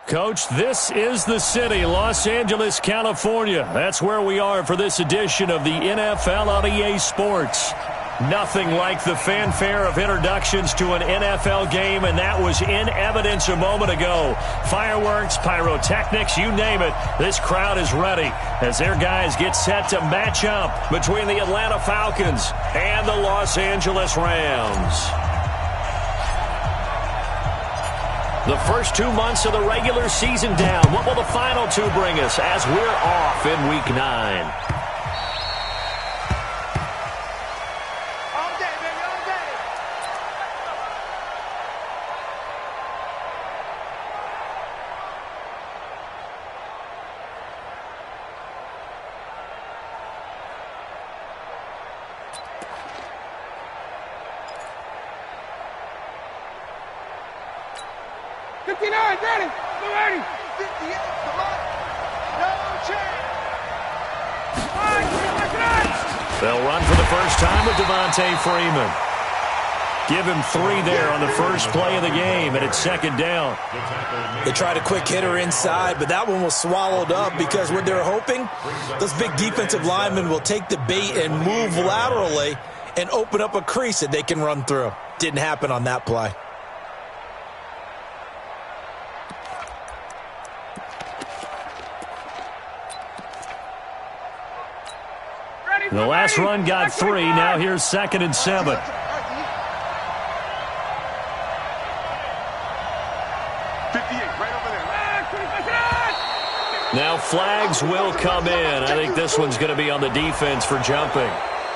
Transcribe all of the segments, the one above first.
Coach, this is the city, Los Angeles, California. That's where we are for this edition of the NFL on EA Sports. Nothing like the fanfare of introductions to an NFL game, and that was in evidence a moment ago. Fireworks, pyrotechnics, you name it. This crowd is ready as their guys get set to match up between the Atlanta Falcons and the Los Angeles Rams. The first 2 months of the regular season down. What will the final two bring us as we're off in Week 9? They'll run for the first time with Freeman. Give him 3 there on the first play of the game, and it's second down. They tried a quick hitter inside, but that one was swallowed up because what they're hoping, those big defensive linemen will take the bait and move laterally and open up a crease that they can run through. Didn't happen on that play. The last run got 3. Now here's 2nd and 7. Now flags will come in. I think this one's going to be on the defense for jumping.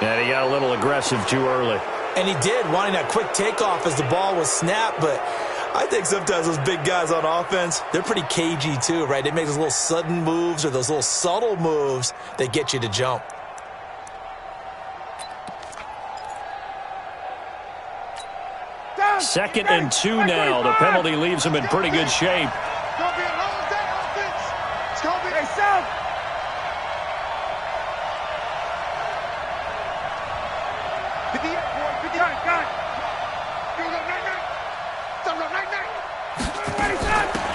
And he got a little aggressive too early. And he did, wanting that quick takeoff as the ball was snapped, but I think sometimes those big guys on offense, they're pretty cagey too, right? They make those little sudden moves or those little subtle moves that get you to jump. Second and 2 now. The penalty leaves him in pretty good shape.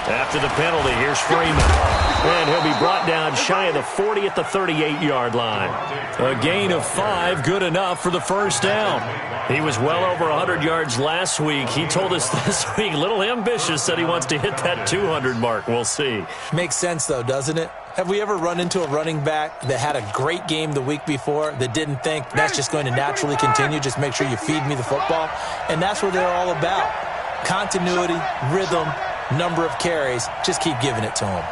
After the penalty, here's Freeman. And he'll be brought down shy of the 40 at the 38-yard line. A gain of 5, good enough for the first down. He was well over 100 yards last week. He told us this week, a little ambitious, said he wants to hit that 200 mark. We'll see. Makes sense, though, doesn't it? Have we ever run into a running back that had a great game the week before that didn't think that's just going to naturally continue, just make sure you feed me the football? And that's what they're all about. Continuity, rhythm, number of carries. Just keep giving it to him.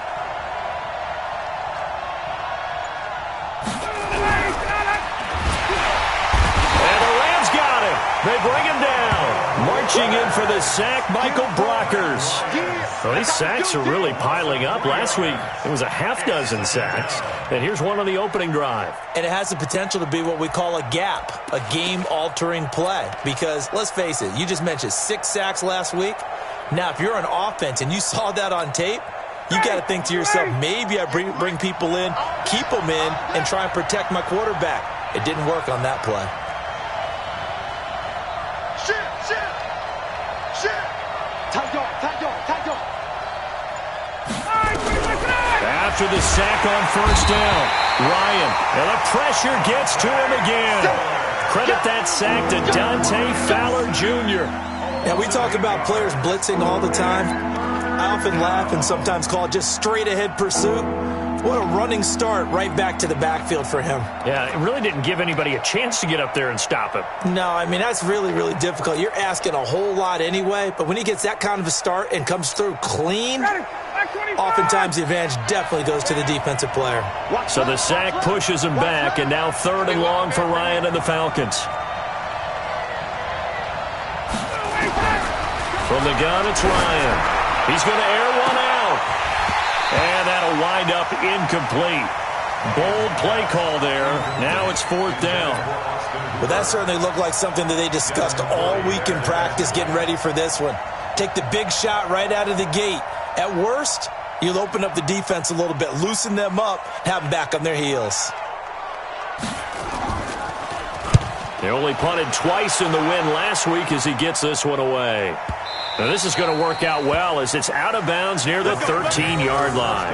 They bring him down. Marching in for the sack, Michael Brockers. Well, these sacks are really piling up. Last week, it was a half-dozen sacks. And here's one on the opening drive. And it has the potential to be what we call a gap, a game-altering play. Because, let's face it, you just mentioned 6 sacks last week. Now, if you're an offense and you saw that on tape, you got to think to yourself, maybe I bring people in, keep them in, and try and protect my quarterback. It didn't work on that play. After the sack on first down, Ryan, and the pressure gets to him again. Credit that sack to Dante Fowler Jr. Now, we talk about players blitzing all the time. I often laugh and sometimes call it just straight-ahead pursuit. What a running start right back to the backfield for him. Yeah, it really didn't give anybody a chance to get up there and stop him. No, I mean, that's really, really difficult. You're asking a whole lot anyway, but when he gets that kind of a start and comes through clean, oftentimes the advantage definitely goes to the defensive player. So the sack pushes him back, and now 3rd and long for Ryan and the Falcons. From the gun, it's Ryan. He's going to air one out. And that'll wind up incomplete. Bold play call there. Now it's 4th down. Well, that certainly looked like something that they discussed all week in practice getting ready for this one. Take the big shot right out of the gate. At worst, you'll open up the defense a little bit, loosen them up, have them back on their heels. They only punted twice in the win last week as he gets this one away. Now this is going to work out well as it's out of bounds near the 13-yard line.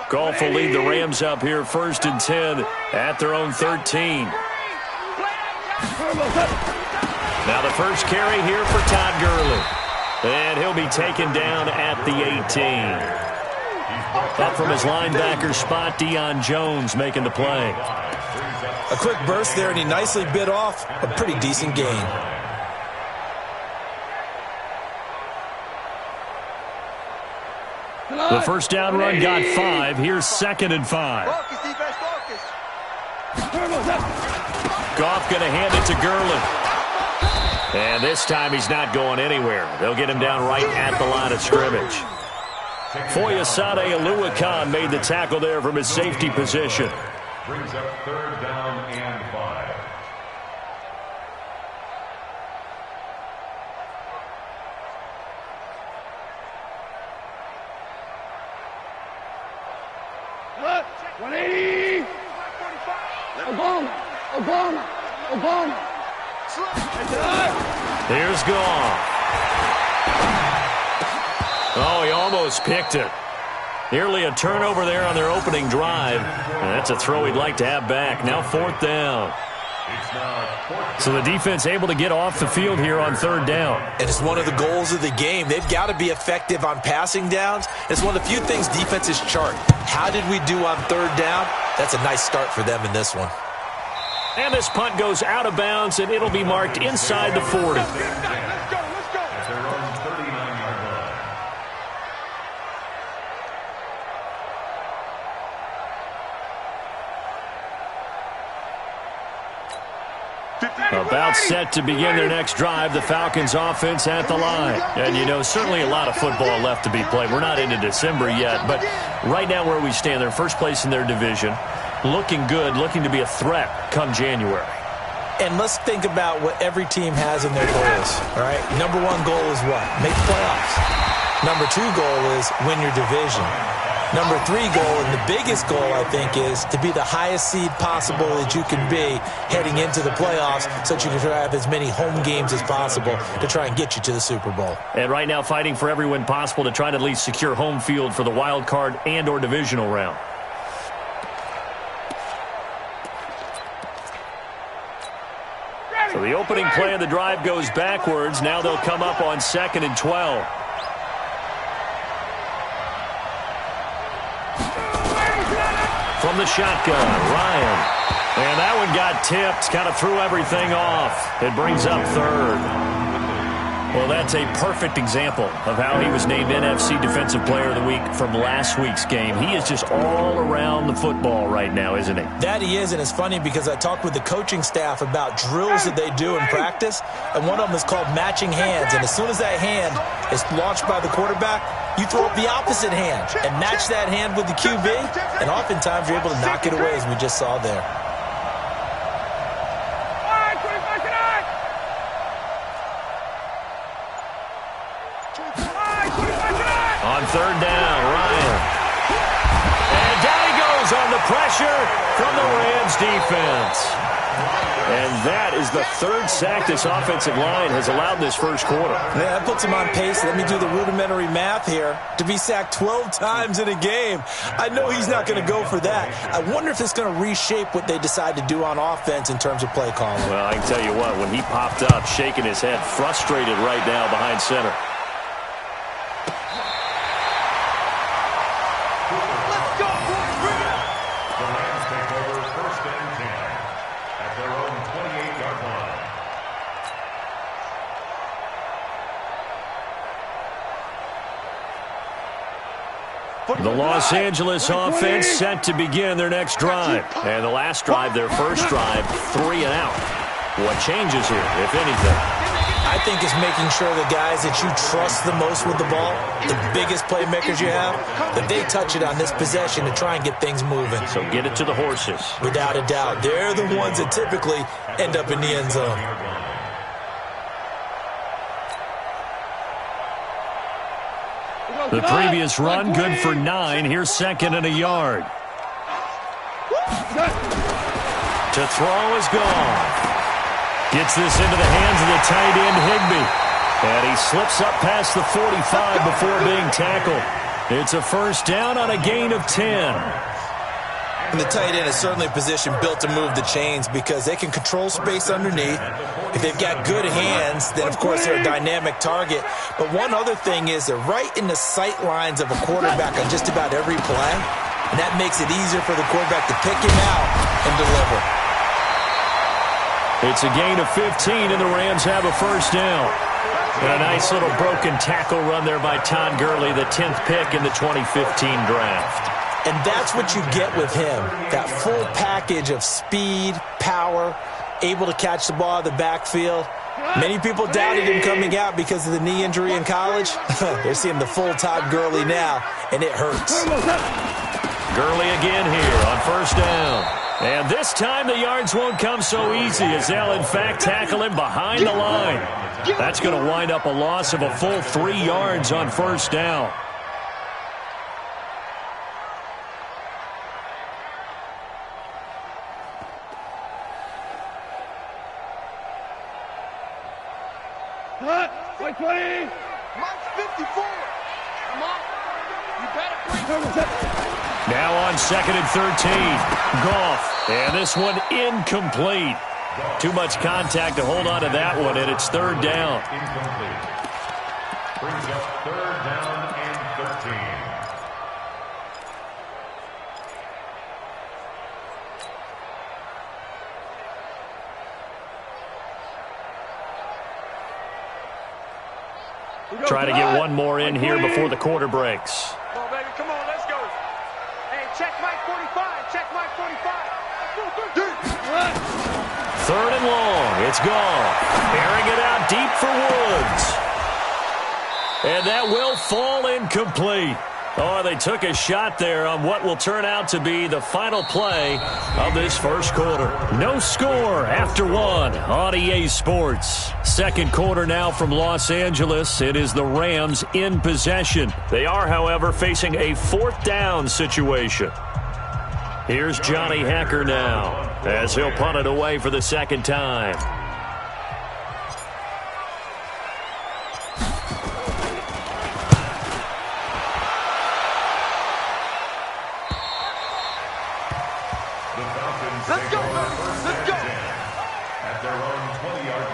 Goff will lead the Rams up here 1st and 10 at their own 13. Now the first carry here for Todd Gurley. And he'll be taken down at the 18. Up from his linebacker spot, Deion Jones making the play. A quick burst there, and he nicely bit off a pretty decent gain. The first down run got 5. Here's 2nd and 5. Goff going to hand it to Gurley. And this time he's not going anywhere. They'll get him down right at the line of scrimmage. Foyesade Oluwakan made the tackle there from his safety position. Brings up 3rd down and 5. Obama. Here's Goff. Oh, he almost picked it. Nearly a turnover there on their opening drive. And that's a throw he'd like to have back. Now 4th down. So the defense able to get off the field here on 3rd down. And it's one of the goals of the game. They've got to be effective on passing downs. It's one of the few things defenses chart. How did we do on 3rd down? That's a nice start for them in this one. And this punt goes out of bounds, and it'll be marked inside the 40. About set to begin their next drive, the Falcons offense at the line. And, you know, certainly a lot of football left to be played. We're not into December yet, but right now where we stand, they're first place in their division. Looking good, looking to be a threat come January. And let's think about what every team has in their goals, all right? Number 1 goal is what? Make the playoffs. Number 2 goal is win your division. Number 3 goal, and the biggest goal, I think, is to be the highest seed possible that you can be heading into the playoffs so that you can have as many home games as possible to try and get you to the Super Bowl. And right now fighting for every win possible to try to at least secure home field for the wild card and or divisional round. So the opening play of the drive goes backwards. Now they'll come up on 2nd and 12. From the shotgun, Ryan. And that one got tipped, kind of threw everything off. It brings up 3rd. Well, that's a perfect example of how he was named NFC Defensive Player of the Week from last week's game. He is just all around the football right now, isn't he? That he is, and it's funny because I talked with the coaching staff about drills that they do in practice, and one of them is called matching hands. And as soon as that hand is launched by the quarterback, you throw up the opposite hand and match that hand with the QB, and oftentimes you're able to knock it away, as we just saw there. On 3rd down, Ryan. And down he goes on the pressure from the Rams defense. And that is the 3rd sack this offensive line has allowed this first quarter. Yeah, that puts him on pace. Let me do the rudimentary math here. To be sacked 12 times in a game, I know he's not going to go for that. I wonder if it's going to reshape what they decide to do on offense in terms of play calling. Well, I can tell you what, when he popped up, shaking his head, frustrated right now behind center. The Los Angeles offense set to begin their next drive. And the last drive, their first drive, 3 and out. What changes here, if anything? I think it's making sure the guys that you trust the most with the ball, the biggest playmakers you have, that they touch it on this possession to try and get things moving. So get it to the horses. Without a doubt. They're the ones that typically end up in the end zone. The previous run, good for 9. Here's second and a yard. To throw is gone. Gets this into the hands of the tight end, Higbee. And he slips up past the 45 before being tackled. It's a first down on a gain of 10. And the tight end is certainly a position built to move the chains because they can control space underneath. If they've got good hands, then, of course, they're a dynamic target. But one other thing is they're right in the sight lines of a quarterback on just about every play. And that makes it easier for the quarterback to pick him out and deliver. It's a gain of 15, and the Rams have a first down. And a nice little broken tackle run there by Todd Gurley, the 10th pick in the 2015 draft. And that's what you get with him, that full package of speed, power, able to catch the ball in the backfield. Many people doubted him coming out because of the knee injury in college. They're seeing the full Todd Gurley now, and it hurts. Gurley again here on first down. And this time the yards won't come so easy as they'll, in fact, tackle him behind the line. That's going to wind up a loss of a full 3 yards on first down. Mike's 54. Come on. You better bring. Now on second and 13. Goff. And this one incomplete. Too much contact to hold on to that one, and it's third down. Incomplete. Brings up third down and 13. Try to get one more in here before the quarter breaks. Come on, baby. Come on, let's go. Hey, check Mike 45. Check Mike 45. Third and long. It's gone. Airing it out deep for Woods. And that will fall incomplete. Oh, they took a shot there on what will turn out to be the final play of this first quarter. No score after 1 on EA Sports. Second quarter now from Los Angeles. It is the Rams in possession. They are, however, facing a fourth down situation. Here's Johnny Hacker now as he'll punt it away for the second time. Let's go, baby. Let's go. At their own 20-yard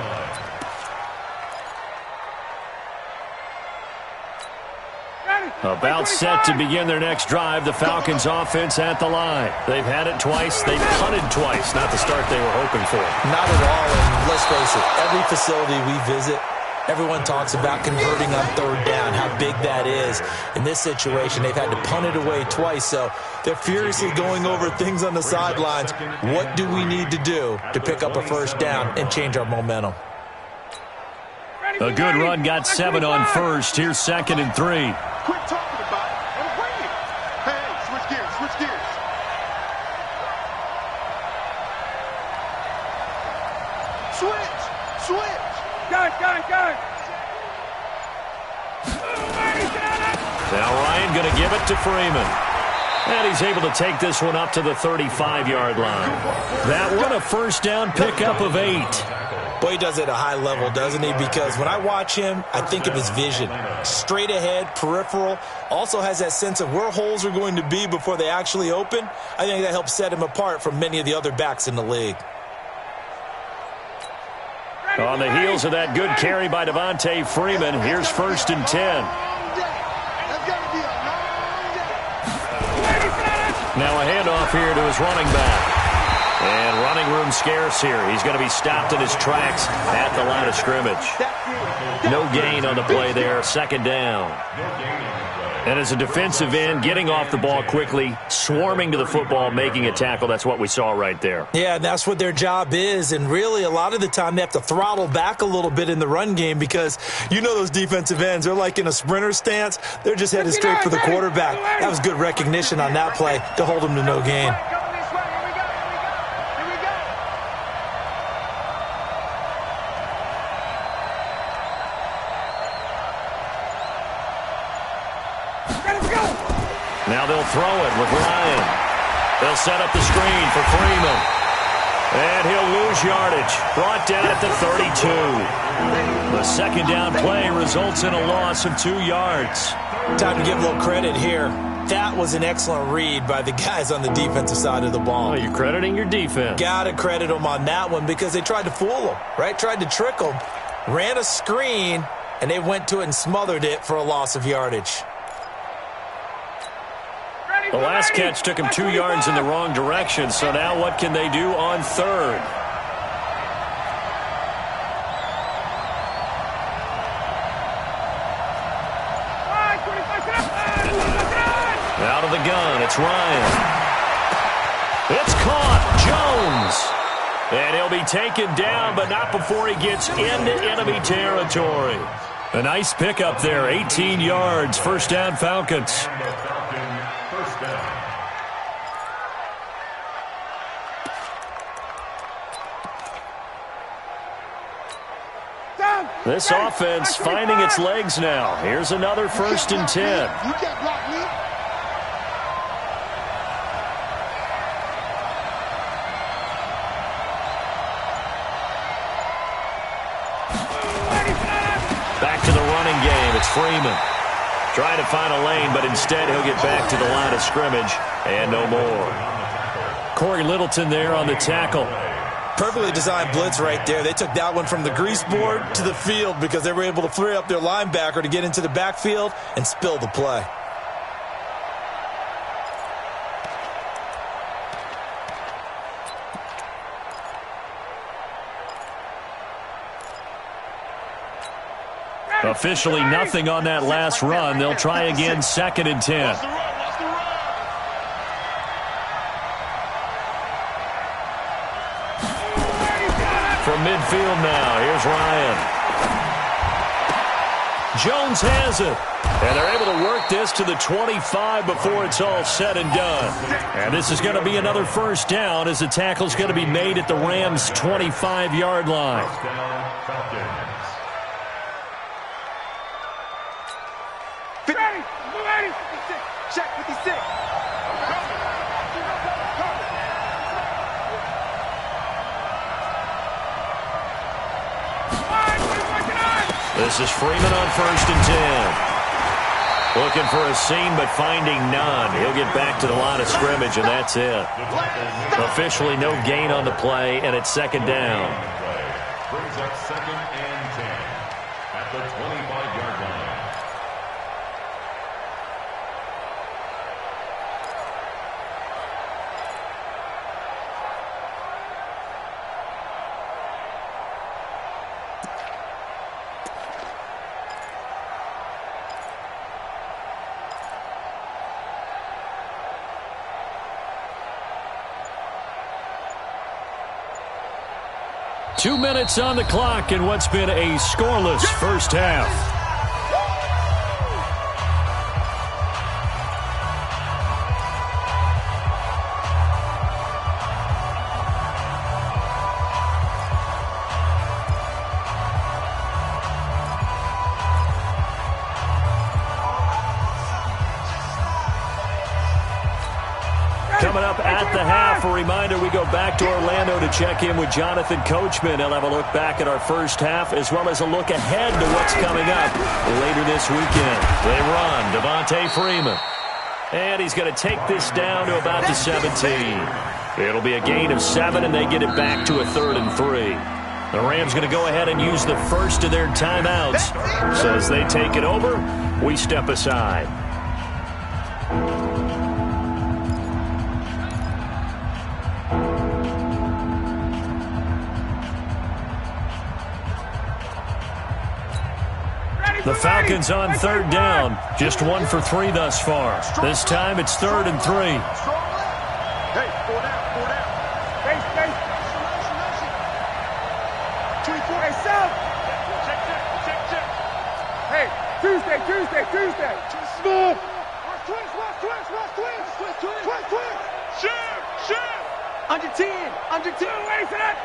line. About set to begin their next drive, the Falcons offense at the line. They've had it twice. They've punted twice. Not the start they were hoping for. Not at all, and let's face it, every facility we visit, everyone talks about converting on third down, how big that is. In this situation, they've had to punt it away twice, so they're furiously going over things on the sidelines. What do we need to do to pick up a first down and change our momentum? A good run got 7 on first. Here's second and 3. Quit talking about it and bring it. Hey, switch gears, switch gears. Switch. Guys. Now Ryan going to give it to Freeman. And he's able to take this one up to the 35-yard line. That one a first down pickup of 8. Boy, he does it at a high level, doesn't he? Because when I watch him, I think of his vision. Straight ahead, peripheral. Also has that sense of where holes are going to be before they actually open. I think that helps set him apart from many of the other backs in the league. On the heels of that good carry by Devontae Freeman, here's first and 10. Now a handoff here to his running back. And running room scarce here. He's going to be stopped in his tracks at the line of scrimmage. No gain on the play there. Second down. And as a defensive end, getting off the ball quickly, swarming to the football, making a tackle, that's what we saw right there. Yeah, and that's what their job is. And really, a lot of the time, they have to throttle back a little bit in the run game because you know those defensive ends, they're like in a sprinter stance. They're just headed straight for the quarterback. That was good recognition on that play to hold him to no gain. Now they'll throw it with Ryan. They'll set up the screen for Freeman. And he'll lose yardage. Brought down at the 32. The second down play results in a loss of 2 yards. Time to give a little credit here. That was an excellent read by the guys on the defensive side of the ball. Oh, you're crediting your defense. Got to credit them on that one because they tried to fool them, right? Tried to trick them. Ran a screen, and they went to it and smothered it for a loss of yardage. The last catch took him 2 yards in the wrong direction, so now what can they do on third? Out of the gun, it's Ryan. It's caught, Jones. And he'll be taken down, but not before he gets into enemy territory. A nice pickup there, 18 yards, first down Falcons. This offense finding its legs now. Here's another 1st and 10. Back to the running game. It's Freeman. Trying to find a lane, but instead he'll get back to the line of scrimmage and no more. Corey Littleton there on the tackle. Perfectly designed blitz right there. They took that one from the grease board to the field because they were able to free up their linebacker to get into the backfield and spill the play. Officially nothing on that last run. They'll try again, 2nd and 10. From midfield now, here's Ryan. Jones has it. And they're able to work this to the 25 before it's all said and done. And this is going to be another first down as the tackle's going to be made at the Rams' 25-yard line. Check 56. This is Freeman on 1st and 10. Looking for a seam, but finding none. He'll get back to the line of scrimmage, and that's it. Officially no gain on the play, and it's 2nd down. Brings up 2nd and 10 at the 25-yard line. Two minutes on the clock in what's been a scoreless first half. Coming up at the half, a reminder, we go back to Orlando to check in with Jonathan Coachman. He'll have a look back at our first half as well as a look ahead to what's coming up later this weekend. They run, Devontae Freeman. And he's going to take this down to about the 17. It'll be a gain of 7, and they get it back to a 3rd and 3. The Rams going to go ahead and use the first of their timeouts. So as they take it over, we step aside. The Falcons on 3rd down. Just 1 for 3 thus far. This time it's 3rd and 3. Hey, 4 down, 4 down. Base, base. 24, hey, South. Check. Hey, Tuesday. Smooth. Twins. Shoot. Under 10. Ready for that.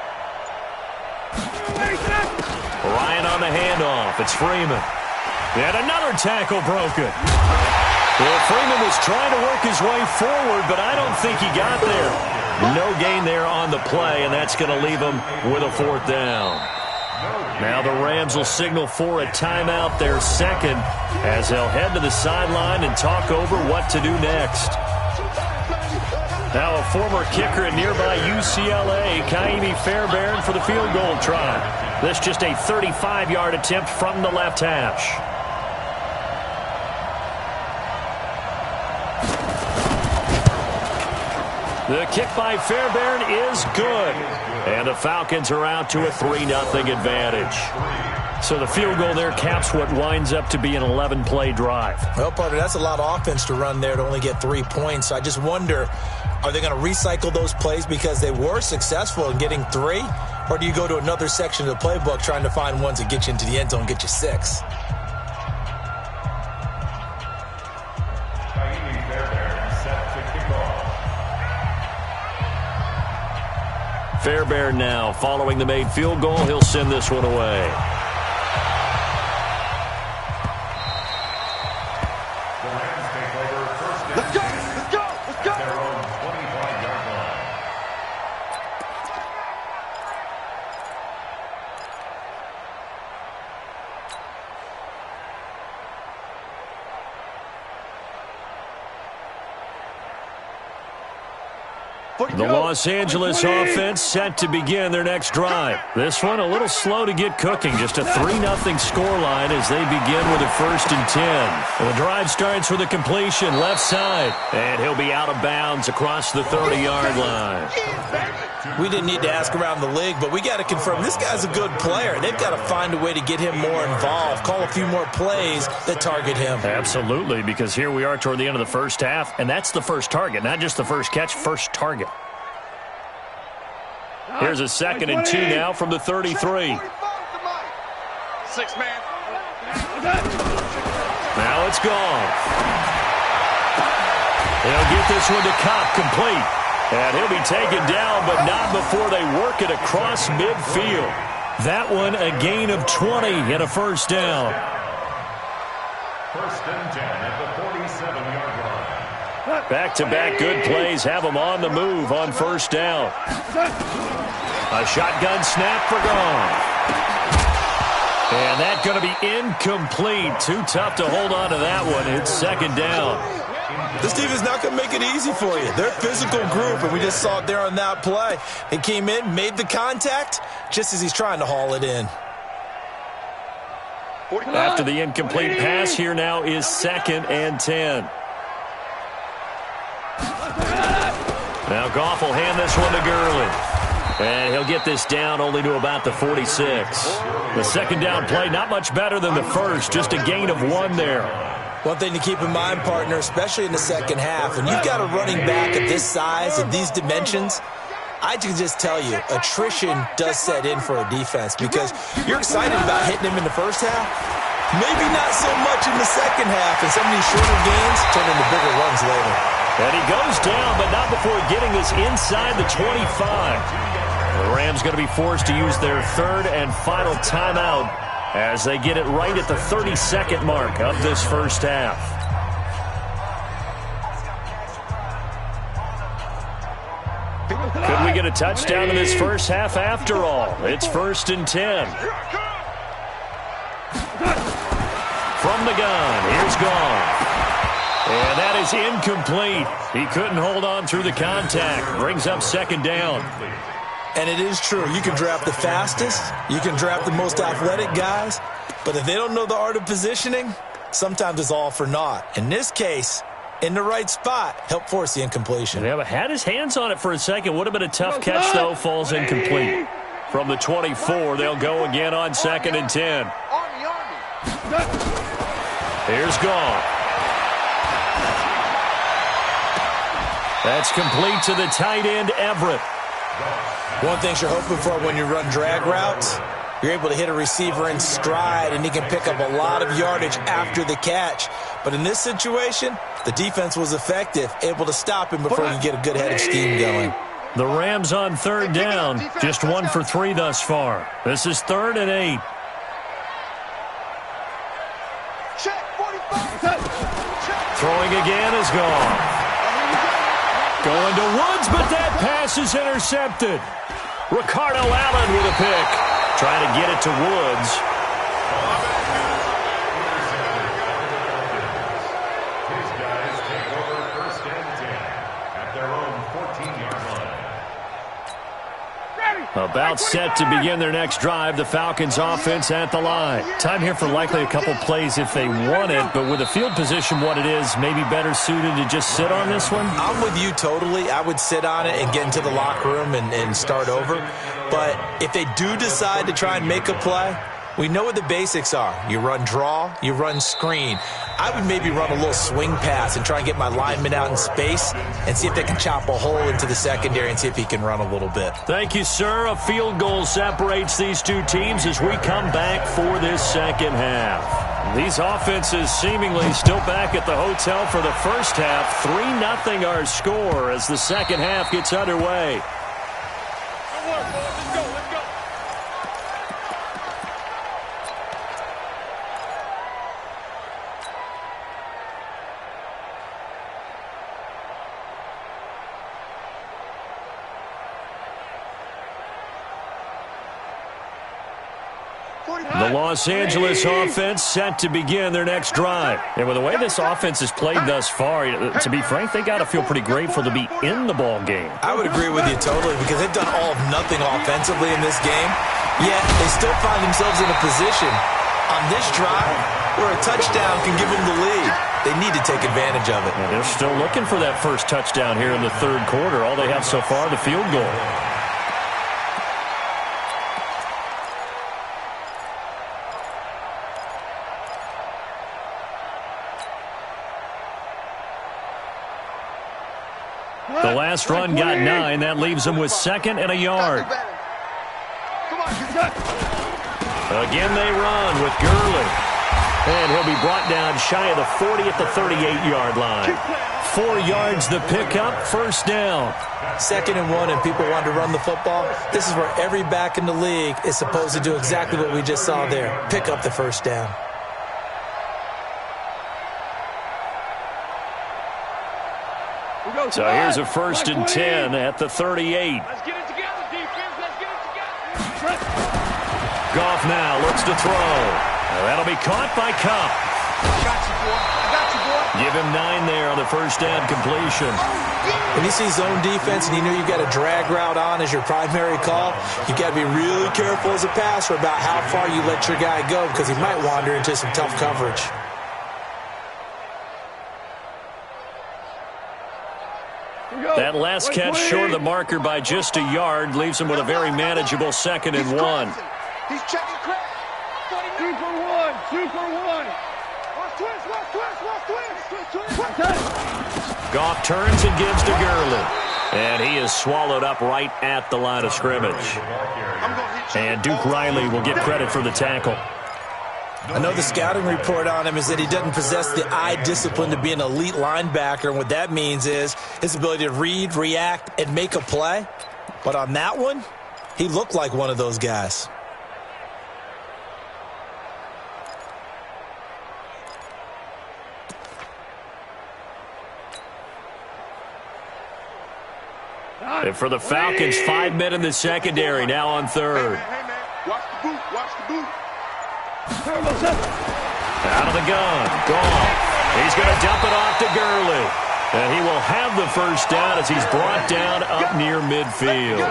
Ryan on the handoff. It's Freeman. And another tackle broken. Well, Freeman was trying to work his way forward, but I don't think he got there. No gain there on the play, and that's going to leave him with a 4th down. Now the Rams will signal for a timeout, their second, as they'll head to the sideline and talk over what to do next. Now a former kicker at nearby UCLA, Kaimi Fairbairn, for the field goal try. This just a 35-yard attempt from the left hash. The kick by Fairbairn is good. And the Falcons are out to a 3-0 advantage. So the field goal there caps what winds up to be an 11-play drive. Well, partner, that's a lot of offense to run there to only get 3 points. So I just wonder, are they going to recycle those plays because they were successful in getting 3? Or do you go to another section of the playbook trying to find ones that get you into the end zone and get you 6? Fairbairn now following the made field goal. He'll send this one away. Let's go! Let's go! Let's go! Their own 25-yard line. The Los Angeles offense set to begin their next drive. This one a little slow to get cooking. Just a 3-0 scoreline as they begin with a 1st and 10. And the drive starts with a completion left side. And he'll be out of bounds across the 30-yard line. We didn't need to ask around the league, but we got to confirm this guy's a good player. They've got to find a way to get him more involved, call a few more plays that target him. Absolutely, because here we are toward the end of the first half, and that's the first target, not just the first catch, first target. Here's a 2nd and 2 now from the 33. 6 man. Now it's gone. They'll get this one to Kopp, complete. And he'll be taken down, but not before they work it across midfield. That one a gain of 20 and a 1st down. 1st and 10 at the 47-yard line. Back-to-back good plays have them on the move on 1st down. A shotgun snap for gone. And that's going to be incomplete. Too tough to hold on to that one. It's 2nd down. This team is not going to make it easy for you. They're a physical group, and we just saw it there on that play. He came in, made the contact, just as he's trying to haul it in. After the incomplete pass, here now is 2nd and 10. Now Goff will hand this one to Gurley. And he'll get this down only to about the 46. The 2nd down play, not much better than the first, just a gain of 1 there. One thing to keep in mind, partner, especially in the second half, when you've got a running back of this size and these dimensions, I can just tell you, attrition does set in for a defense because you're excited about hitting him in the first half. Maybe not so much in the second half, and some of these shorter gains turn into bigger runs later. And he goes down, but not before getting this inside the 25. The Rams going to be forced to use their 3rd and final timeout as they get it right at the 32nd mark of this first half. Could we get a touchdown in this first half after all? It's 1st and 10. From the gun, here's Gone. And that is incomplete. He couldn't hold on through the contact. Brings up 2nd down. And it is true. You can draft the fastest. You can draft the most athletic guys. But if they don't know the art of positioning, sometimes it's all for naught. In this case, in the right spot, help force the incompletion. Yeah, but had his hands on it for a second. Would have been a tough catch, though. Falls incomplete. From the 24, they'll go again on 2nd and 10. Here's Gone. That's complete to the tight end, Everett. One thing you're hoping for when you run drag routes, you're able to hit a receiver in stride, and he can pick up a lot of yardage after the catch. But in this situation, the defense was effective, able to stop him before you get a good head of steam going. The Rams on 3rd down, just 1 for 3 thus far. This is 3rd and 8. Throwing is gone. Going to Woods, but that pass is intercepted. Ricardo Allen with a pick. Trying to get it to Woods. His guys take over 1st and 10 at their own 14-yard line. About set to begin their next drive, the Falcons offense at the line. Time here for likely a couple plays if they want it, but with the field position what it is, maybe better suited to just sit on this one? I'm with you totally. I would sit on it and get into the locker room and start over. But if they do decide to try and make a play, we know what the basics are. You run draw, you run screen. I would maybe run a little swing pass and try and get my lineman out in space and see if they can chop a hole into the secondary and see if he can run a little bit. Thank you, sir. A field goal separates these two teams as we come back for this second half. These offenses seemingly still back at the hotel for the first half. 3-0 our score as the second half gets underway. The Los Angeles offense set to begin their next drive. And with the way this offense has played thus far, to be frank, they got to feel pretty grateful to be in the ball game. I would agree with you totally because they've done all of nothing offensively in this game, yet they still find themselves in a position on this drive where a touchdown can give them the lead. They need to take advantage of it. And they're still looking for that first touchdown here in the third quarter. All they have so far, the field goal. The last run got 9. That leaves them with 2nd and a yard. Again they run with Gurley. And he'll be brought down shy of the 40 at the 38-yard line. 4 yards the pickup, first down. 2nd and 1 and people want to run the football. This is where every back in the league is supposed to do exactly what we just saw there. Pick up the first down. So here's a 1st and 10 at the 38. Let's get it together, defense. Let's get it together. Goff now looks to throw. That'll be caught by Kupp. I got you, boy. I got you, boy. Give him 9 there on the first down completion. When you see zone defense and you know you've got a drag route on as your primary call, you got to be really careful as a passer about how far you let your guy go because he might wander into some tough coverage. That last catch short of the marker by just a yard leaves him with a very manageable 2nd and 1. He's checking crack. 2 for 1. 2 for 1. Watch twist. Goff turns and gives to Gurley. And he is swallowed up right at the line of scrimmage. And Duke Riley will get credit for the tackle. I know the scouting report on him is that he doesn't possess the eye discipline to be an elite linebacker. And what that means is his ability to read, react, and make a play. But on that one, he looked like one of those guys. And for the Falcons, 5 men in the secondary now on 3rd. Hey, man. Watch the boot. Watch the boot. Out of the gun. Goff. He's going to dump it off to Gurley. And he will have the first down as he's brought down up near midfield.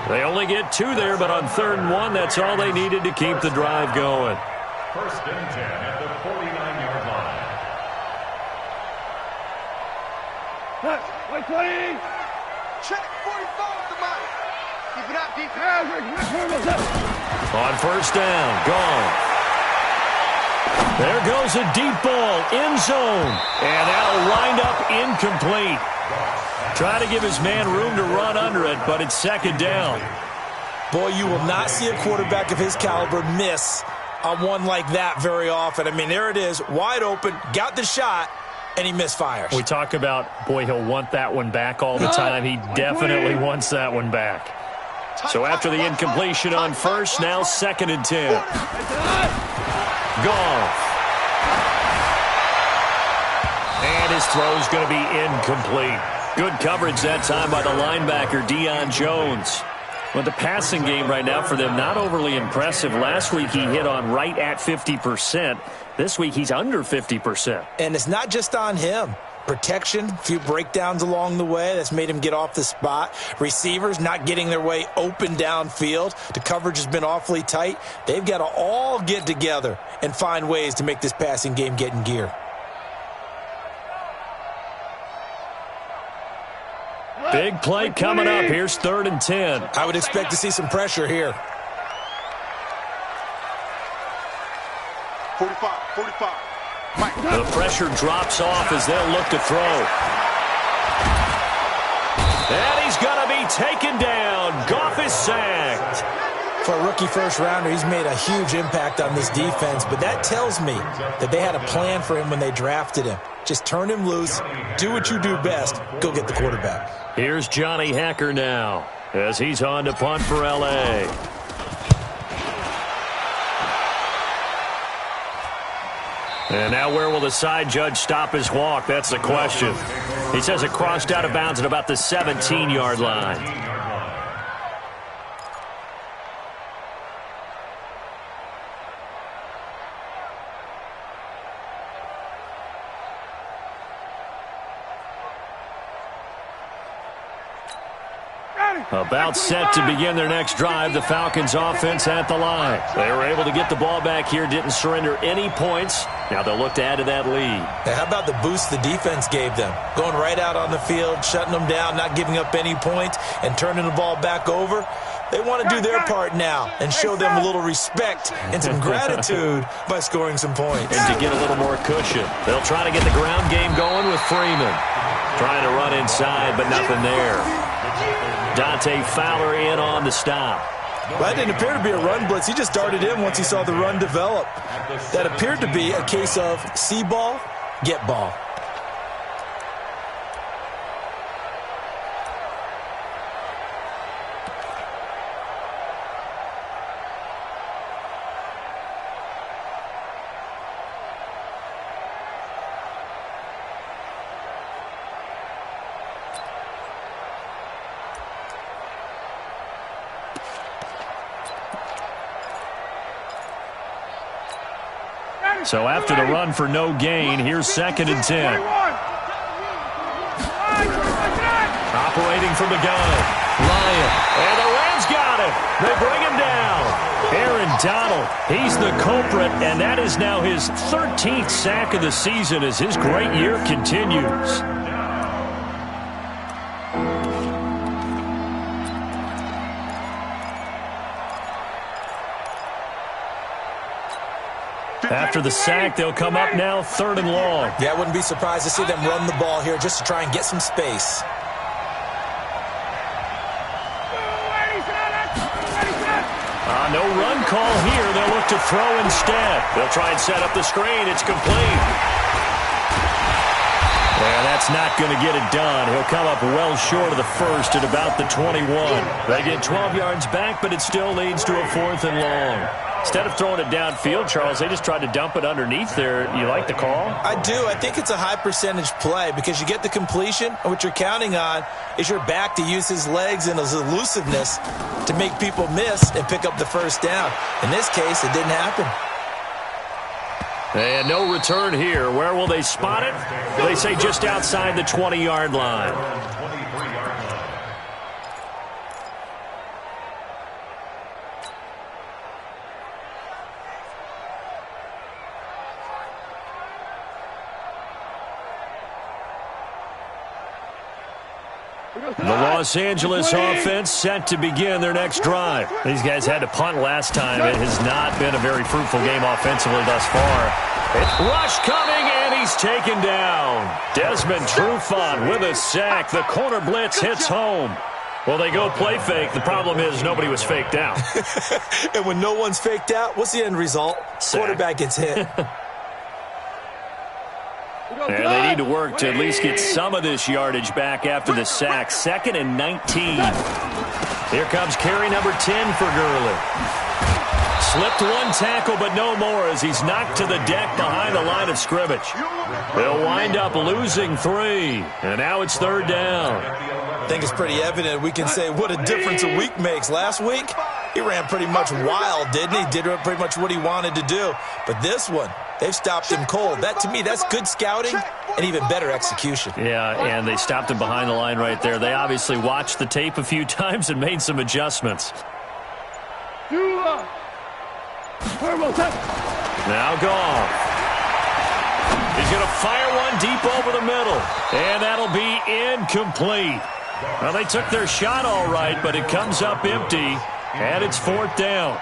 They only get 2 there, but on 3rd and 1, that's all they needed to keep the drive going. 1st and 10 at the 49-yard line. Wait, please. Check 45 the mic. Keep it up, defense. On 1st down, Goff. There goes a deep ball, end zone, and that'll wind up incomplete. Trying to give his man room to run under it, but it's 2nd down. Boy, you will not see a quarterback of his caliber miss on one like that very often. I mean, there it is, wide open, got the shot, and he misfires. We talk about, boy, he'll want that one back all the time. He definitely wants that one back. So after the incompletion on 1st, now 2nd and 10. Goff. And His throw's going to be incomplete. Good coverage that time by the linebacker, Deion Jones. But the passing game right now for them, not overly impressive. Last week he hit on right at 50%. This week he's under 50%. And it's not just on him. Protection, a few breakdowns along the way. That's made him get off the spot. Receivers not getting their way open downfield. The coverage has been awfully tight. They've got to all get together and find ways to make this passing game get in gear. Big play coming up. Here's 3rd and 10. I would expect to see some pressure here. 45. The pressure drops off as they'll look to throw. And he's going to be taken down. Goff is sacked. For a rookie first-rounder, he's made a huge impact on this defense, but that tells me that they had a plan for him when they drafted him. Just turn him loose, do what you do best, go get the quarterback. Here's Johnny Hacker now as he's on to punt for L.A. And now where will the side judge stop his walk? That's the question. He says it crossed out of bounds at about the 17-yard line. About set to begin their next drive, the Falcons offense at the line. They were able to get the ball back here, didn't surrender any points. Now they'll look to add to that lead. Hey, how about the boost the defense gave them? Going right out on the field, shutting them down, not giving up any points, and turning the ball back over. They want to do their part now and show them a little respect and some gratitude by scoring some points. And to get a little more cushion. They'll try to get the ground game going with Freeman. Trying to run inside, but nothing there. Dante Fowler in on the stop. Well, that didn't appear to be a run blitz. He just darted in once he saw the run develop. That appeared to be a case of see ball, get ball. So after the run for no gain, here's 2nd and 10. Operating from the gun. Ryan. And the Rams got him. They bring him down. Aaron Donald, he's the culprit, and that is now his 13th sack of the season as his great year continues. After the sack, they'll come up now 3rd and long. Yeah, I wouldn't be surprised to see them run the ball here just to try and get some space. No run call here. They'll look to throw instead. They'll try and set up the screen. It's complete. Yeah, that's not going to get it done. He'll come up well short of the first at about the 21. They get 12 yards back, but it still leads to a 4th and long. Instead of throwing it downfield, Charles, they just tried to dump it underneath there. You like the call? I do. I think it's a high percentage play because you get the completion, and what you're counting on is your back to use his legs and his elusiveness to make people miss and pick up the first down. In this case, it didn't happen. And no return here. Where will they spot it? They say just outside the 20-yard line. The Los Angeles offense set to begin their next drive. These guys had to punt last time. It has not been a very fruitful game offensively thus far. Rush coming, and he's taken down. Desmond Trufant with a sack. The corner blitz hits home. Well, they go play fake. The problem is nobody was faked out. And when no one's faked out, what's the end result? Sack. Quarterback gets hit. And they need to work to at least get some of this yardage back after the sack. 2nd and 19. Here comes carry number 10 for Gurley. Slipped one tackle, but no more as he's knocked to the deck behind the line of scrimmage. They'll wind up losing 3, and now it's 3rd down. I think it's pretty evident. We can say what a difference a week makes. Last week, he ran pretty much wild, didn't he? Did pretty much what he wanted to do. But this one, they've stopped him cold. That, to me, that's good scouting and even better execution. Yeah, and they stopped him behind the line right there. They obviously watched the tape a few times and made some adjustments. Now Goff. He's going to fire one deep over the middle. And that'll be incomplete. Well, they took their shot all right, but it comes up empty. And it's 4th down.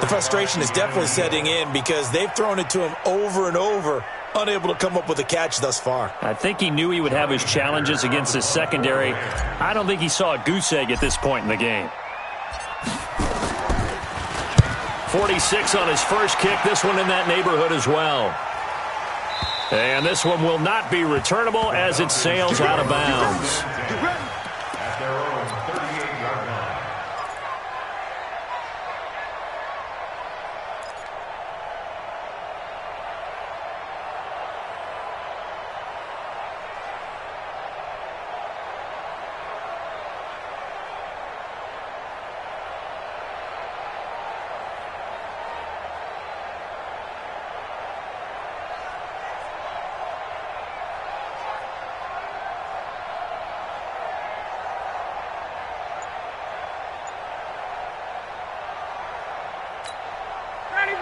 The frustration is definitely setting in because they've thrown it to him over and over, unable to come up with a catch thus far. I think he knew he would have his challenges against his secondary. I don't think he saw a goose egg at this point in the game. 46 on his first kick. This one in that neighborhood as well. And this one will not be returnable as it sails out of bounds. At their own 38-yard line.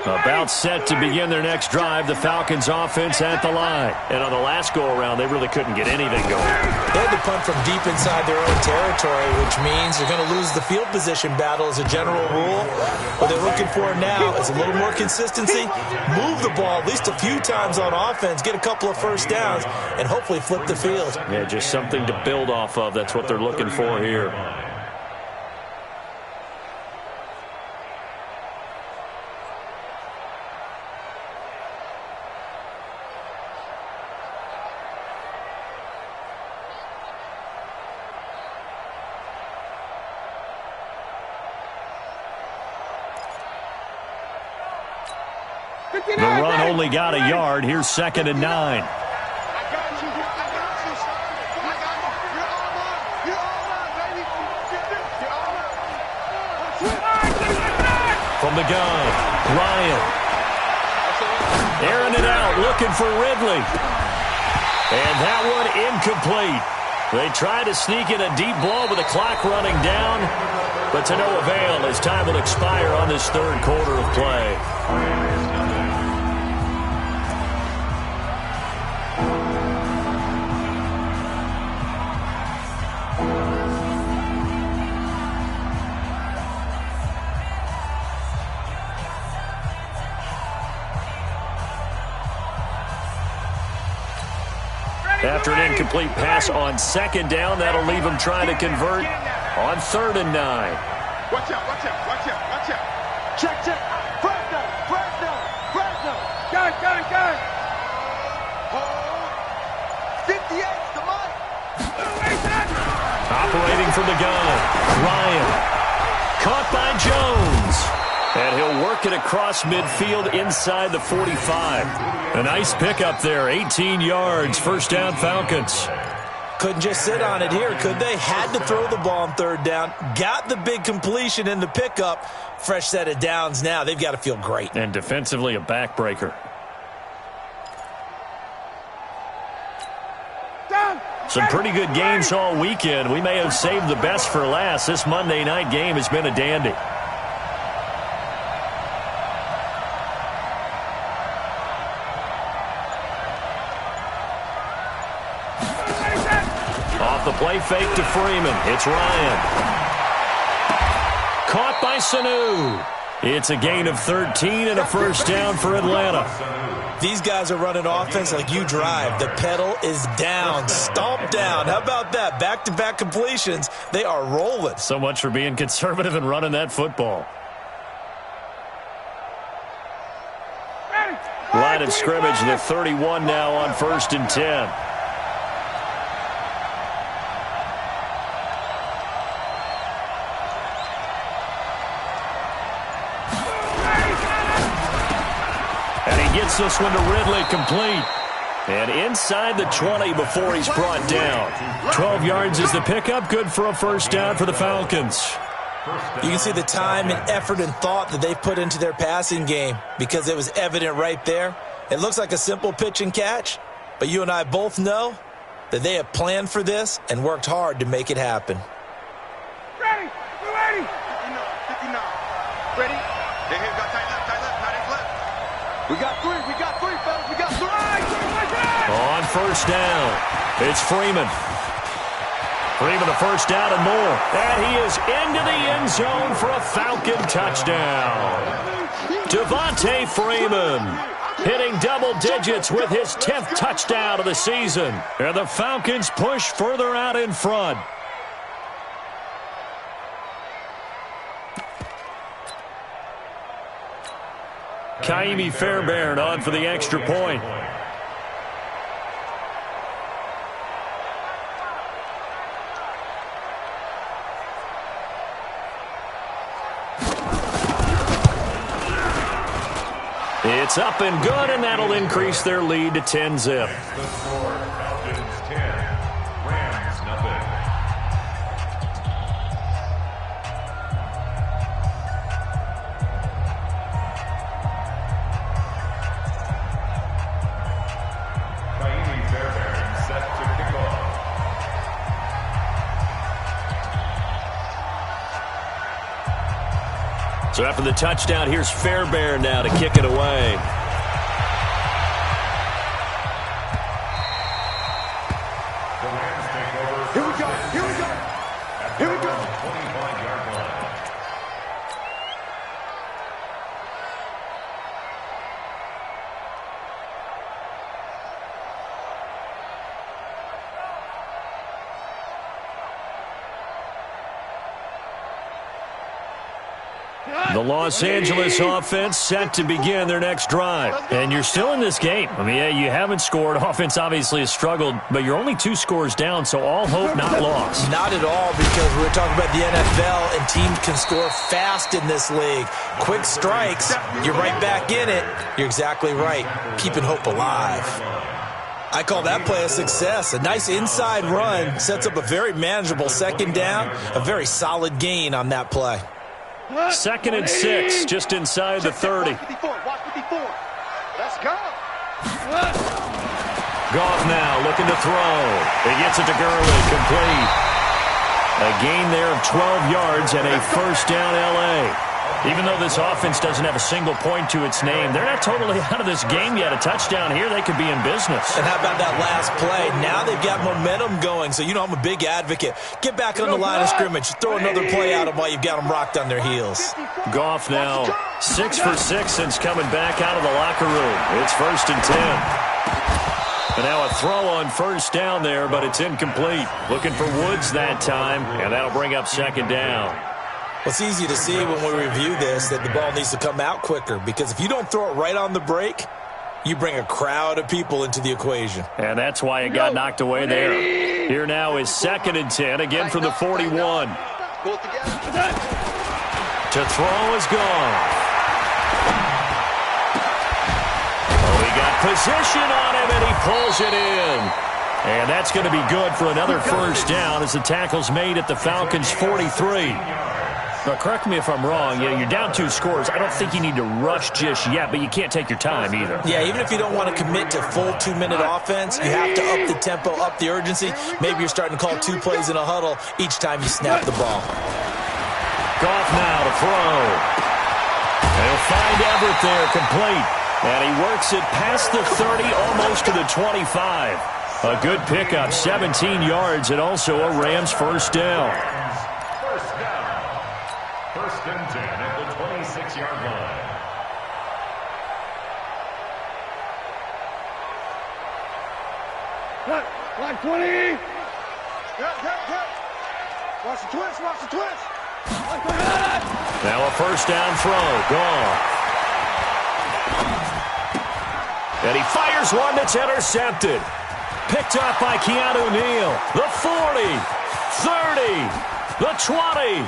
About set to begin their next drive, the Falcons offense at the line. And on the last go-around, they really couldn't get anything going. They had to punt from deep inside their own territory, which means they're going to lose the field position battle as a general rule. What they're looking for now is a little more consistency, move the ball at least a few times on offense, get a couple of first downs, and hopefully flip the field. Yeah, just something to build off of. That's what they're looking for here. The run only got a yard. Here's 2nd and 9. I got you. I got you. You're all up. You're all up, baby. You're all up. From the gun, Ryan. Airing it out, looking for Ridley. And that one incomplete. They try to sneak in a deep ball with the clock running down, but to no avail as time will expire on this 3rd quarter of play. After an incomplete pass on 2nd down, that'll leave him trying to convert on 3rd and 9. Watch out, watch out, watch out, watch out. Check, check. Press down, press down, press down. Gun. Hold. 58's the mark. Operating from the gun, Ryan. Caught by Jones. And he'll work it across midfield inside the 45. A nice pickup there, 18 yards, 1st down Falcons. Couldn't just sit on it here, could they? Had to throw the ball on 3rd down. Got the big completion in the pickup. Fresh set of downs now. They've got to feel great. And defensively, a backbreaker. Some pretty good games all weekend. We may have saved the best for last. This Monday night game has been a dandy. Off the play fake to Freeman. It's Ryan. Caught by Sanu. It's a gain of 13 and a 1st down for Atlanta. These guys are running offense like you drive. The pedal is down, stomp down. How about that? Back-to-back completions. They are rolling. So much for being conservative and running that football. Line of scrimmage, the 31 now on 1st and 10. gets this one to Ridley, complete. And inside the 20 before he's brought down. 12 yards is the pickup, good for a first down for the Falcons. You can see the time and effort and thought that they put into their passing game because it was evident right there. It looks like a simple pitch and catch, but you and I both know that they have planned for this and worked hard to make it happen. Ready? We're ready. 59. Ready? They have got tight left, tight left. We got three, fellas. We got three. On first down, it's Freeman. Freeman a first down and more. And he is into the end zone for a Falcon touchdown. Devontae Freeman hitting double digits with his 10th touchdown of the season. And the Falcons push further out in front. Kaimi Fairbairn on for the extra point. It's up and good, and that'll increase their lead to 10-zip. The score, Falcons 10, Rams nothing. Kaimi Fairbairn set to kick off. So after the touchdown, here's Fairbairn now to kick it away. The Rams take over. Here we go. Here we go. Here we go. 25-yard line. The Los Angeles offense set to begin their next drive. And you're still in this game. I mean, yeah, you haven't scored. Offense obviously has struggled, but you're only 2 scores down, so all hope not lost. Not at all, because we're talking about the NFL, and teams can score fast in this league. Quick strikes, you're right back in it. You're exactly right. Keeping hope alive. I call that play a success. A nice inside run sets up a very manageable second down, a very solid gain on that play. 2nd and 6, just inside the 30. Watch 54. Let's go. Goff now looking to throw. He gets it to Gurley, complete. A gain there of 12 yards and a first down L.A. Even though this offense doesn't have a single point to its name, they're not totally out of this game yet. A touchdown here, they could be in business. And how about that last play? Now they've got momentum going, so you know I'm a big advocate. Get back on the line of scrimmage. Throw another play at them while you've got them rocked on their heels. Goff now 6 for 6 since coming back out of the locker room. It's 1st and 10. And now a throw on first down there, but it's incomplete. Looking for Woods that time, and that'll bring up 2nd down. Well, it's easy to see when we review this that the ball needs to come out quicker, because if you don't throw it right on the break, you bring a crowd of people into the equation. And that's why it got knocked away there. Here now is 2nd and 10, again from the 41. To throw is gone. Oh, he got position on him, and he pulls it in. And that's going to be good for another first down as the tackle's made at the Falcons' 43. Now, correct me if I'm wrong. Yeah, you're down 2 scores. I don't think you need to rush just yet, but you can't take your time either. Yeah, even if you don't want to commit to full 2-minute offense, you have to up the tempo, up the urgency. Maybe you're starting to call 2 plays in a huddle each time you snap the ball. Goff now to throw. And he'll find Everett there, complete. And he works it past the 30, almost to the 25. A good pickup, 17 yards, and also a Rams first down. First down. 1st and 10 at the 26-yard line. Line 20. Watch the twist. Now a first down throw, gone. And he fires one that's intercepted. Picked up by Keanu Neal. The 40, 30, the 20.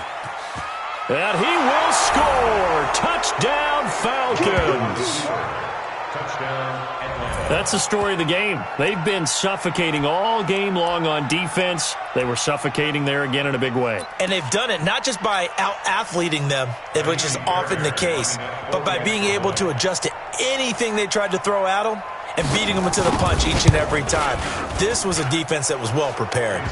And he will score. Touchdown, Falcons. That's the story of the game. They've been suffocating all game long on defense. They were suffocating there again in a big way. And they've done it not just by out-athleting them, which is often the case, but by being able to adjust to anything they tried to throw at them and beating them into the punch each and every time. This was a defense that was well prepared.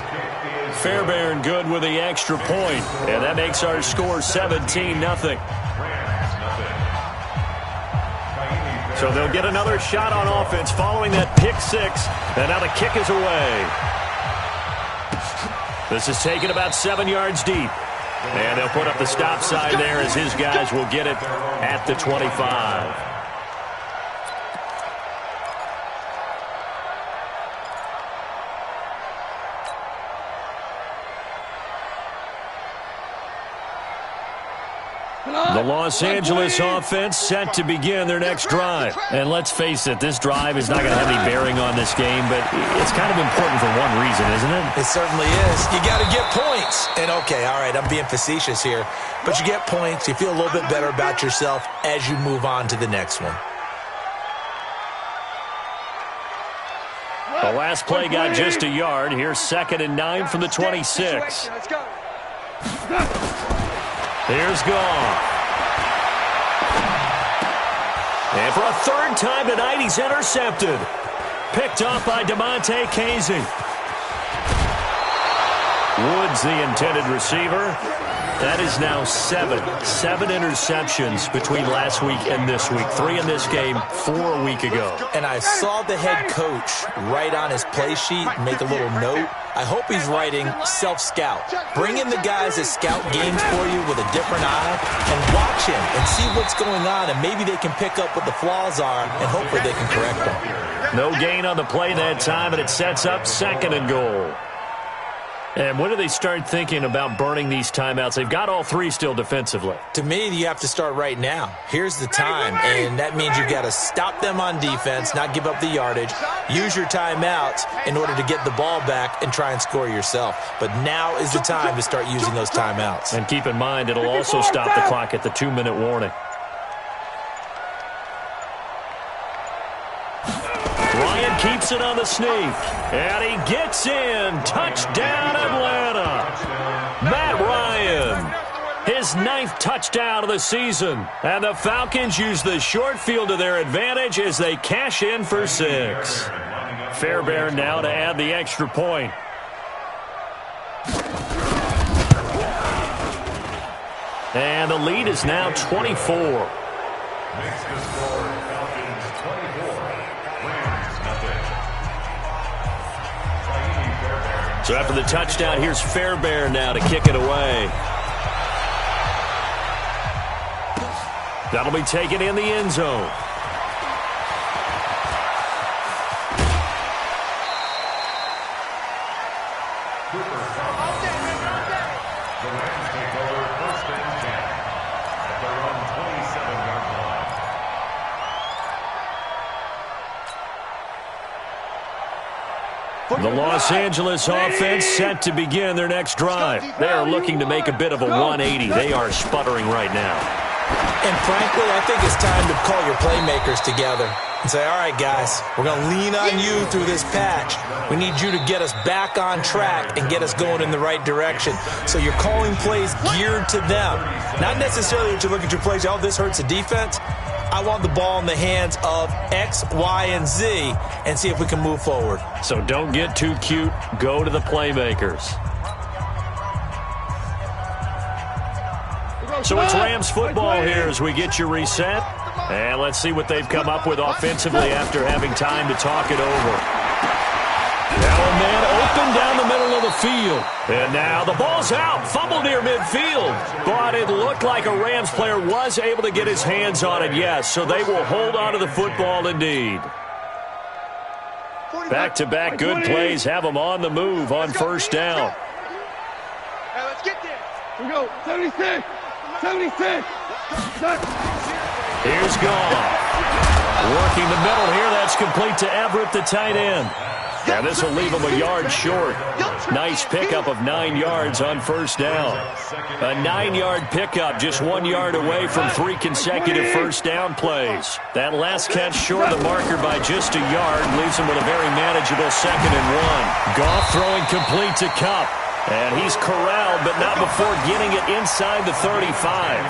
Fairbairn good with the extra point, and that makes our score 17-0. So they'll get another shot on offense following that pick six, and now the kick is away. This is taken about 7 yards deep, and they'll put up the stop sign there as his guys will get it at the 25. The Los Angeles offense set to begin their next drive. And let's face it, this drive is not going to have any bearing on this game, but it's kind of important for one reason, isn't it? It certainly is. You got to get points. And okay, all right, I'm being facetious here, but you get points, you feel a little bit better about yourself as you move on to the next one. The last play got just a yard. Here's 2nd and 9 from the 26. Here's Goff. And for a third time tonight, he's intercepted. Picked off by DeMonte Casey. Woods, the intended receiver. That is now 7 interceptions between last week and this week. 3 in this game, 4 a week ago. And I saw the head coach write on his play sheet, make a little note. I hope he's writing self-scout. Bring in the guys that scout games for you with a different eye and watch him and see what's going on, and maybe they can pick up what the flaws are, and hopefully they can correct them. No gain on the play that time, and it sets up 2nd and goal. And when do they start thinking about burning these timeouts? They've got all 3 still defensively. To me, you have to start right now. Here's the time, and that means you've got to stop them on defense, not give up the yardage, use your timeouts in order to get the ball back and try and score yourself. But now is the time to start using those timeouts. And keep in mind, it'll also stop the clock at the 2-minute warning. Ryan keeps it on the sneak, and he gets in. Touchdown, Atlanta. Matt Ryan, his 9th touchdown of the season. And the Falcons use the short field to their advantage as they cash in for 6. Fairbairn now to add the extra point. And the lead is now 24. So after the touchdown, here's Fairbairn now to kick it away. That'll be taken in the end zone. The Los Angeles offense set to begin their next drive. They are looking to make a bit of a 180. They are sputtering right now. And frankly, I think it's time to call your playmakers together and say, all right, guys, we're going to lean on you through this patch. We need you to get us back on track and get us going in the right direction. So you're calling plays geared to them. Not necessarily that you look at your plays, oh, this hurts the defense. I want the ball in the hands of X, Y, and Z and see if we can move forward. So don't get too cute. Go to the playmakers. So it's Rams football here as we get you reset. And let's see what they've come up with offensively after having time to talk it over. Now a man open down the middle of the field. And now the ball's out. Fumble near midfield. But it looked like a Rams player was able to get his hands on it, yes. So they will hold on to the football indeed. Back-to-back good plays have them on the move on first down. Hey, let's get there. Here we go. 76. 76. Here's Goff. Working the middle here. That's complete to Everett, the tight end. And this will leave him a yard short. Nice pickup of 9 yards on first down. A 9-yard pickup, just 1 yard away from 3 consecutive first down plays. That last catch short of the marker by just a yard leaves him with a very manageable 2nd and 1. Goff throwing complete to Kupp. And he's corralled, but not before getting it inside the 35.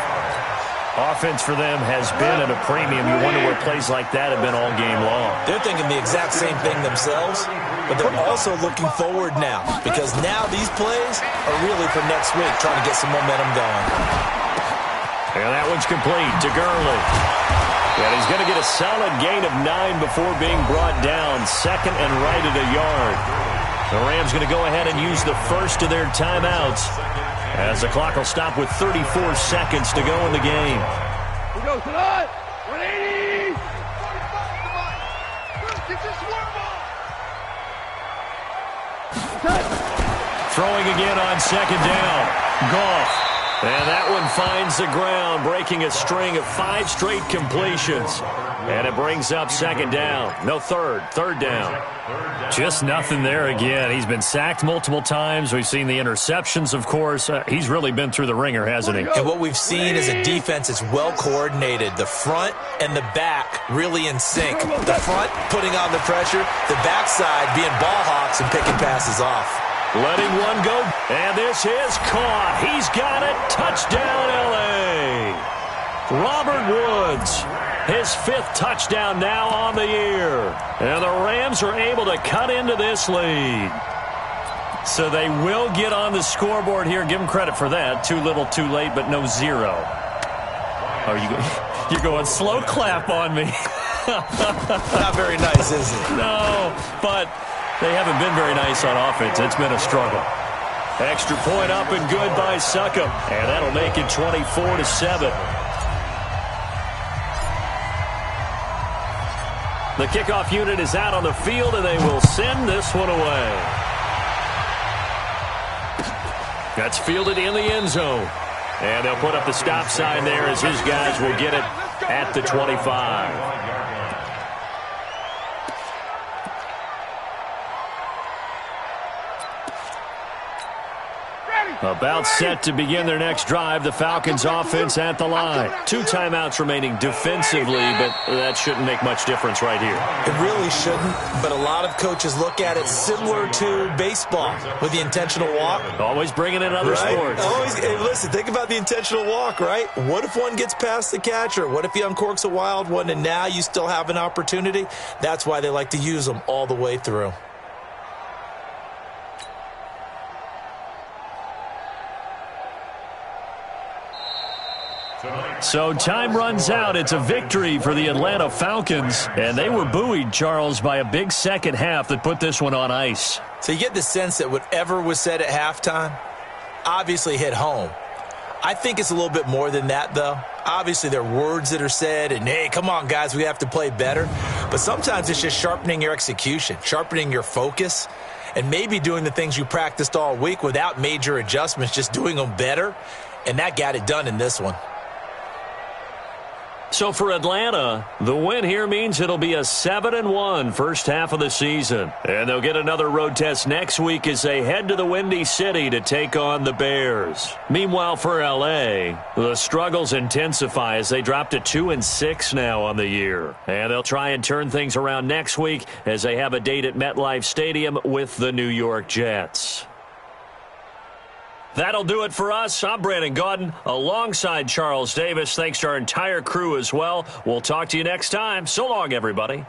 Offense for them has been at a premium. You wonder where plays like that have been all game long. They're thinking the exact same thing themselves, but they're also looking forward now, because now these plays are really for next week, trying to get some momentum going. And that one's complete to Gurley. And he's going to get a solid gain of 9 before being brought down. 2nd and right at a yard. The Rams going to go ahead and use the first of their timeouts, as the clock will stop with 34 seconds to go in the game. We go, tonight. 180. Get your swerve on. Throwing again on 2nd down. Goff. And that one finds the ground, breaking a string of 5 straight completions. And it brings up 2nd down. No, third down. Just nothing there again. He's been sacked multiple times. We've seen the interceptions, of course. He's really been through the ringer, hasn't he? And what we've seen is a defense that's well coordinated. The front and the back really in sync. The front putting on the pressure, the backside being ball hawks and picking passes off. Letting one go, and this is caught. He's got it. Touchdown, L.A. Robert Woods, his 5th touchdown now on the year. And the Rams are able to cut into this lead. So they will get on the scoreboard here. Give them credit for that. Too little, too late, but no 0. Oh, you're going slow clap on me. Not very nice, is it? No, but they haven't been very nice on offense. It's been a struggle. Extra point up and good by Succop. And that'll make it 24-7. The kickoff unit is out on the field, and they will send this one away. That's fielded in the end zone. And they'll put up the stop sign there as his guys will get it at the 25. About set to begin their next drive. The Falcons offense at the line. 2 timeouts remaining defensively, but that shouldn't make much difference right here. It really shouldn't, but a lot of coaches look at it similar to baseball with the intentional walk. Always bringing in other sports. Always, hey, listen, think about the intentional walk, right? What if one gets past the catcher? What if he uncorks a wild one and now you still have an opportunity? That's why they like to use them all the way through. So time runs out. It's a victory for the Atlanta Falcons. And they were buoyed, Charles, by a big second half that put this one on ice. So you get the sense that whatever was said at halftime obviously hit home. I think it's a little bit more than that, though. Obviously, there are words that are said, and, hey, come on, guys, we have to play better. But sometimes it's just sharpening your execution, sharpening your focus, and maybe doing the things you practiced all week without major adjustments, just doing them better. And that got it done in this one. So for Atlanta, the win here means it'll be a 7-1 first half of the season. And they'll get another road test next week as they head to the Windy City to take on the Bears. Meanwhile, for L.A., the struggles intensify as they drop to 2-6 now on the year. And they'll try and turn things around next week as they have a date at MetLife Stadium with the New York Jets. That'll do it for us. I'm Brandon Gaudin alongside Charles Davis. Thanks to our entire crew as well. We'll talk to you next time. So long, everybody.